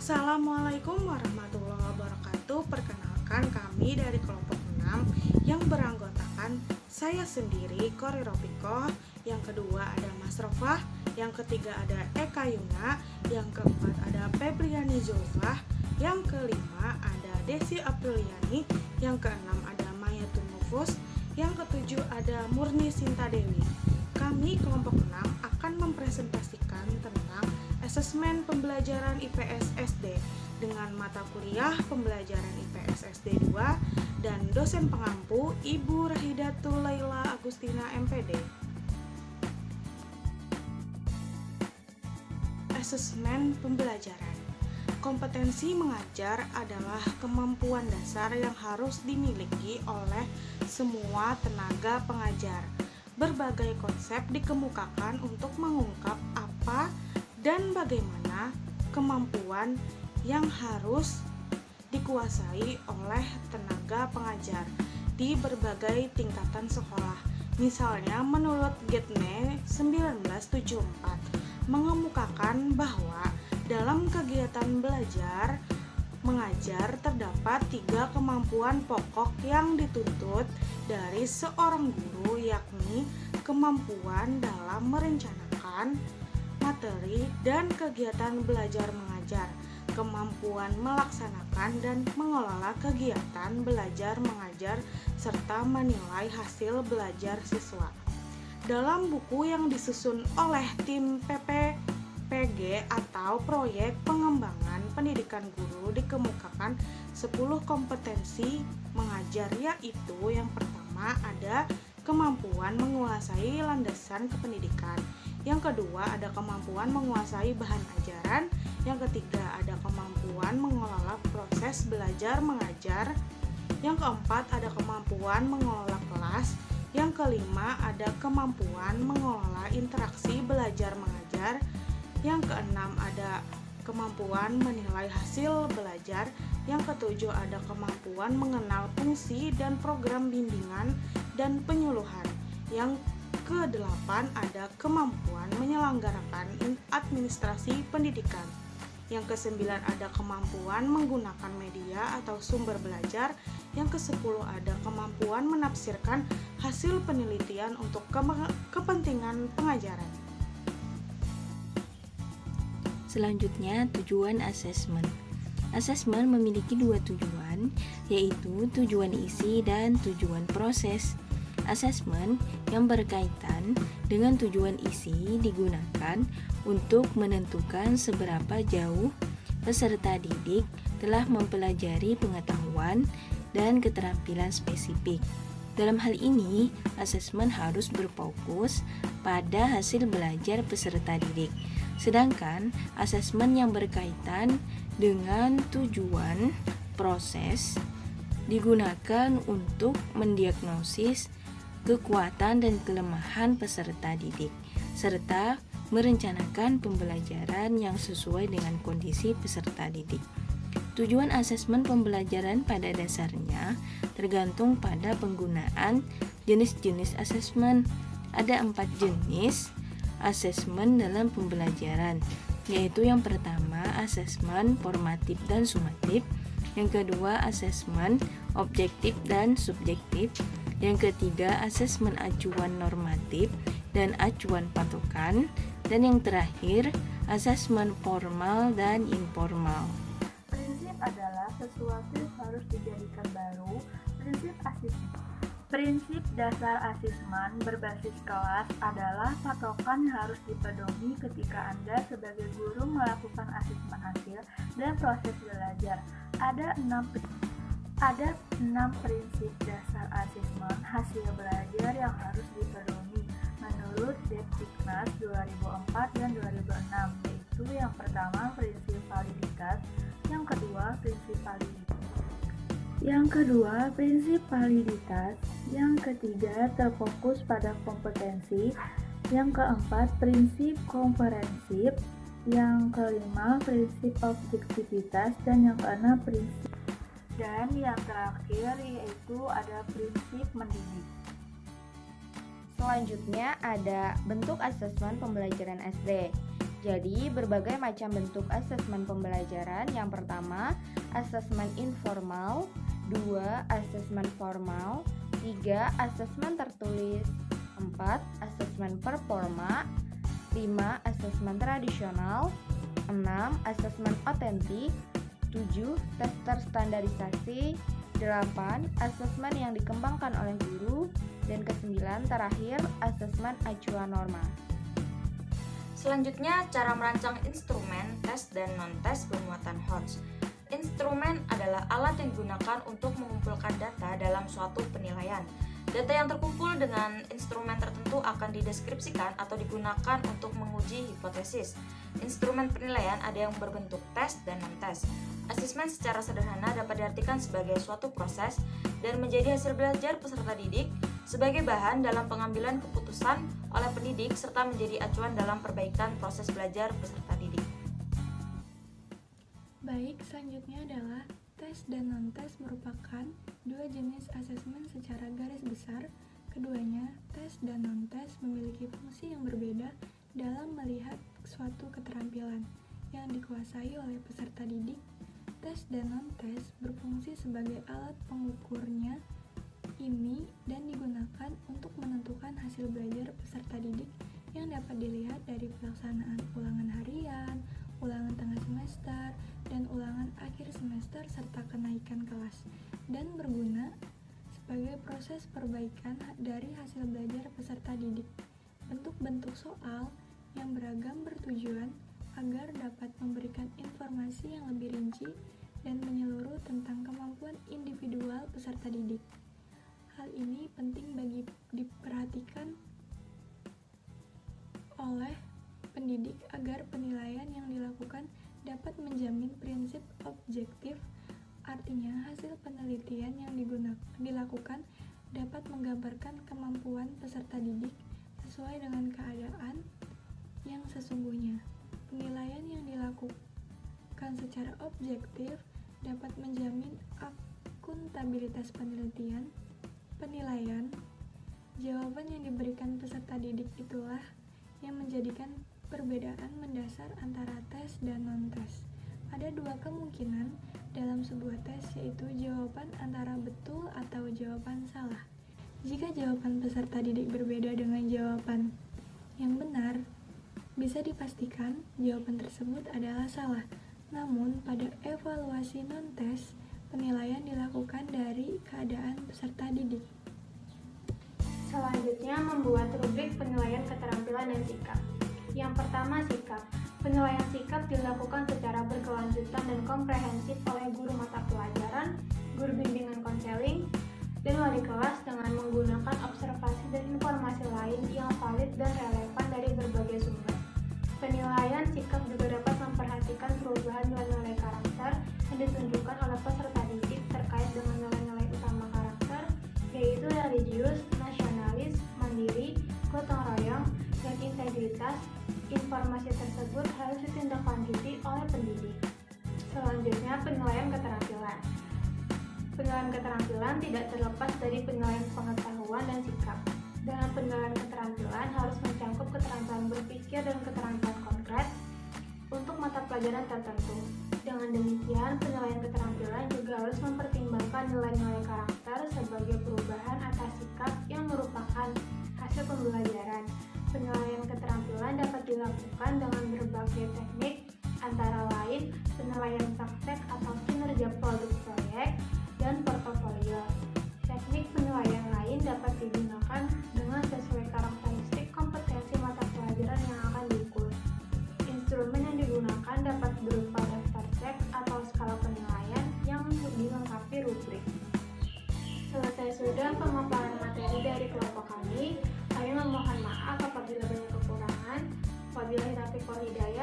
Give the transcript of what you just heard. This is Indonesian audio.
Assalamualaikum warahmatullahi wabarakatuh. Perkenalkan, kami dari kelompok 6 yang beranggotakan saya sendiri, Kori Ropiko. Yang kedua ada Mas Rofah. Yang ketiga ada Eka Yuna. Yang keempat ada Febriani Zulfah. Yang kelima ada Desi Apriliani. Yang keenam ada Mayatun Nufus. Yang ketujuh ada Murni Sinta Dewi. Kami kelompok 6 akan mempresentasikan tentang asesmen pembelajaran IPS SD dengan mata kuliah pembelajaran IPS SD 2 dan dosen pengampu Ibu Rahidatul Laila Agustina MPD. Asesmen pembelajaran. Kompetensi mengajar adalah kemampuan dasar yang harus dimiliki oleh semua tenaga pengajar. Berbagai konsep dikemukakan untuk mengungkap apa dan bagaimana kemampuan yang harus dikuasai oleh tenaga pengajar di berbagai tingkatan sekolah. Misalnya menurut Getne 1974 mengemukakan bahwa dalam kegiatan belajar mengajar terdapat 3 kemampuan pokok yang dituntut dari seorang guru, yakni kemampuan dalam merencanakan materi dan kegiatan belajar mengajar, kemampuan melaksanakan dan mengelola kegiatan belajar mengajar, serta menilai hasil belajar siswa. Dalam buku yang disusun oleh tim PPPG atau Proyek Pengembangan Pendidikan Guru dikemukakan 10 kompetensi mengajar, yaitu yang pertama ada kemampuan menguasai landasan kependidikan. Yang kedua ada kemampuan menguasai bahan ajaran. Yang ketiga ada kemampuan mengelola proses belajar mengajar. Yang keempat ada kemampuan mengelola kelas. Yang kelima ada kemampuan mengelola interaksi belajar mengajar. Yang keenam ada kemampuan menilai hasil belajar. Yang ketujuh ada kemampuan mengenal fungsi dan program bimbingan dan penyuluhan. Yang ke-8 ada kemampuan menyelenggarakan administrasi pendidikan. Yang ke-9 ada kemampuan menggunakan media atau sumber belajar. Yang ke-10 ada kemampuan menafsirkan hasil penelitian untuk kepentingan pengajaran. Selanjutnya, tujuan asesmen. Asesmen memiliki 2 tujuan, yaitu tujuan isi dan tujuan proses. Asesmen yang berkaitan dengan tujuan isi digunakan untuk menentukan seberapa jauh peserta didik telah mempelajari pengetahuan dan keterampilan spesifik. Dalam hal ini, asesmen harus berfokus pada hasil belajar peserta didik. Sedangkan asesmen yang berkaitan dengan tujuan proses digunakan untuk mendiagnosis kekuatan dan kelemahan peserta didik, serta merencanakan pembelajaran yang sesuai dengan kondisi peserta didik. Tujuan asesmen pembelajaran pada dasarnya tergantung pada penggunaan jenis-jenis asesmen. Ada 4 jenis asesmen dalam pembelajaran, yaitu yang pertama asesmen formatif dan sumatif, yang kedua asesmen objektif dan subjektif, yang ketiga asesmen acuan normatif dan acuan patokan, dan yang terakhir asesmen formal dan informal. Prinsip adalah sesuatu yang harus dijadikan baru. Prinsip dasar asesmen berbasis kelas adalah patokan yang harus dipedomi ketika Anda sebagai guru melakukan asesmen hasil dan proses belajar. Ada 6 prinsip dasar asesmen hasil belajar yang harus dipedomi menurut Depdiknas 2004 dan 2006, yaitu yang pertama prinsip validitas, yang kedua prinsip validitas, yang ketiga terfokus pada kompetensi, yang keempat prinsip komprehensif, yang kelima prinsip objektivitas, dan yang keenam prinsip, dan yang terakhir yaitu ada prinsip mendidik. Selanjutnya ada bentuk asesmen pembelajaran SD. Jadi, berbagai macam bentuk asesmen pembelajaran. Yang pertama, asesmen informal, 2, asesmen formal, 3, asesmen tertulis, 4, asesmen performa, 5, asesmen tradisional, 6, asesmen otentik, 7, tes terstandarisasi, 8, asesmen yang dikembangkan oleh guru, dan ke-9 terakhir, asesmen acuan norma. Selanjutnya, cara merancang instrumen, tes, dan non-tes bermuatan HOTS. Instrumen adalah alat yang digunakan untuk mengumpulkan data dalam suatu penilaian. Data yang terkumpul dengan instrumen tertentu akan dideskripsikan atau digunakan untuk menguji hipotesis. Instrumen penilaian ada yang berbentuk tes dan non-tes. Asesmen secara sederhana dapat diartikan sebagai suatu proses dan menjadi hasil belajar peserta didik sebagai bahan dalam pengambilan keputusan oleh pendidik serta menjadi acuan dalam perbaikan proses belajar peserta didik. Baik, selanjutnya adalah tes dan non-tes merupakan dua jenis asesmen secara garis besar. Keduanya, tes dan non-tes memiliki fungsi yang berbeda dalam melihat suatu keterampilan yang dikuasai oleh peserta didik. Tes dan non-tes berfungsi sebagai alat pengukurnya ini dan digunakan untuk menentukan hasil belajar peserta didik yang dapat dilihat dari pelaksanaan ulangan harian, ulangan tengah semester, dan ulangan akhir semester serta kenaikan kelas, dan berguna sebagai proses perbaikan dari hasil belajar peserta didik. Bentuk-bentuk soal yang beragam bertujuan agar dapat memberikan informasi yang lebih rinci dan menyeluruh tentang kemampuan individual peserta didik. Hal ini penting bagi diperhatikan oleh pendidik agar penilaian yang dilakukan dapat menjamin prinsip objektif, artinya hasil penelitian yang dilakukan dapat menggambarkan kemampuan peserta didik sesuai dengan keadaan yang sesungguhnya. Penilaian yang dilakukan secara objektif dapat menjamin akuntabilitas penilaian. Jawaban yang diberikan peserta didik itulah yang menjadikan perbedaan mendasar antara tes dan non-tes. Ada dua kemungkinan dalam sebuah tes, yaitu jawaban antara betul atau jawaban salah. Jika jawaban peserta didik berbeda dengan jawaban yang benar, bisa dipastikan jawaban tersebut adalah salah. Namun, pada evaluasi non-tes, penilaian dilakukan dari keadaan peserta didik. Selanjutnya, membuat rubrik penilaian keterampilan dan sikap. Yang pertama, sikap. Penilaian sikap dilakukan secara berkelanjutan dan komprehensif oleh guru mata pelajaran, guru bimbingan konseling, dan wali kelas dengan menggunakan observasi dan informasi lain yang valid dan relevan dari berbagai sumber. Penilaian sikap juga dapat memperhatikan perubahan nilai-nilai karakter yang ditunjukkan oleh peserta didik terkait dengan nilai-nilai utama karakter, yaitu religius, nasionalis, mandiri, gotong royong, dan integritas. Informasi tersebut harus ditindaklanjuti oleh pendidik. Selanjutnya, penilaian keterampilan. Penilaian keterampilan tidak terlepas dari penilaian pengetahuan dan sikap. Dalam penilaian keterampilan harus mencakup keterampilan berpikir dan keterampilan konkret untuk mata pelajaran tertentu. Dengan demikian, penilaian keterampilan juga harus mempertimbangkan nilai-nilai karakter sebagai perubahan atas sikap yang merupakan hasil pembelajaran. Penilaian keterampilan dapat dilakukan dengan berbagai teknik, antara lain penilaian praktek atau kinerja produk proyek dan portofolio. Teknik penilaian lain dapat digunakan dengan sesuai karakteristik kompetensi mata pelajaran yang akan diukur. Instrumen yang digunakan dapat berupa daftar cek atau skala penilaian yang dilengkapi rubrik. Selesai sudah pemaparan materi dari kelompok kami. Kami memohon maaf apabila banyak kekurangan. Wabillahi taufiq wal hidayah.